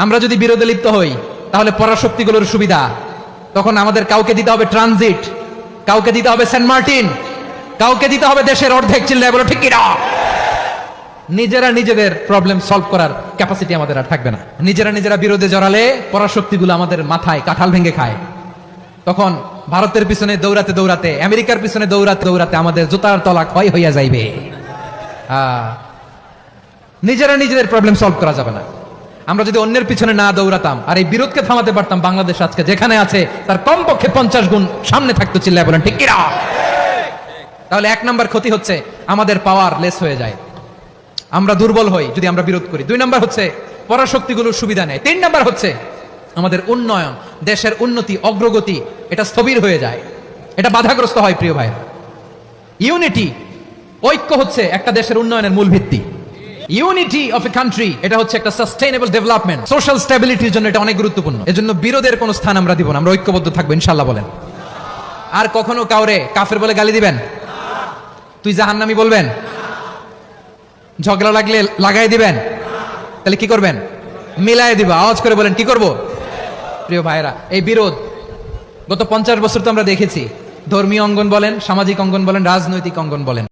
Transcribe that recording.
আমরা যদি বিরোধে লিপ্ত হই তাহলে পরাশক্তিগুলোর সুবিধা, তখন আমাদের কাউকে দিতে হবে ট্রানজিট, কাউকে দিতে হবে সেন্ট মার্টিন, কাউকে দিতে হবে দেশের অর্ধেক। চিল্লায় বলো ঠিক কিনা? নিজেরা নিজেদের প্রবলেম সলভ করার ক্যাপাসিটি আমাদের আর থাকবে না। নিজেরা বিরোধে জড়ালে পরাশক্তিগুলো আমাদের মাথায় কাঁঠাল ভেঙে খায়। তখন ভারতের পিছনে দৌড়াতে দৌড়াতে, আমেরিকার পিছনে দৌড়াতে দৌড়াতে আমাদের জুতার তলা ক্ষয় হইয়া যাইবে। নিজেরা নিজেদের প্রবলেম সলভ করা যাবে না। আমরা যদি অন্যের পিছনে না দৌড়াতাম আর এই বিরোধকে থামাতে পারতাম, বাংলাদেশ আজকে যেখানে আছে তার কমপক্ষে 50 গুণ সামনে থাকতো। চিল্লায় বলেন ঠিক কিনা? তাহলে 1 নাম্বার ক্ষতি হচ্ছে আমাদের পাওয়ার লেস হয়ে যায়, আমরা দুর্বল হই যদি আমরা বিরোধ করি। 2 নাম্বার হচ্ছে পরাশক্তিগুলোর সুবিধা নেয়। 3 নাম্বার হচ্ছে আমাদের উন্নয়ন, দেশের উন্নতি, অগ্রগতি এটা স্থবির হয়ে যায়, এটা বাধাগ্রস্ত হয়। প্রিয় ভাই, ইউনিটি, ঐক্য হচ্ছে একটা দেশের উন্নয়নের মূল ভিত্তি। ইউনিটি অফ এ কান্ট্রি, এটা হচ্ছে একটা সাস্টেইনেবল ডেভেলপমেন্ট, সোশ্যাল স্টেবিলিটির জন্য এটা অনেক গুরুত্বপূর্ণ। এজন্য বিরোধের কোনো স্থান আমরা দিব না, আমরা ঐক্যবদ্ধ থাকবো ইনশাআল্লাহ। বলেন, আর কখনো কাউরে কাফের বলে গালি দিবেন? তুই জাহান্নামী বলবেন? ঝগড়া লাগলে লাগাই দিবেন? তাহলে কি করবেন? মিলাই দিব। আওয়াজ করে বলেন কি করব? প্রিয় ভাইরা, এই বিরোধ গত 50 বছর তো আমরা দেখেছি। ধর্মীয় অঙ্গন বলেন, সামাজিক অঙ্গন বলেন, রাজনৈতিক অঙ্গন বলেন।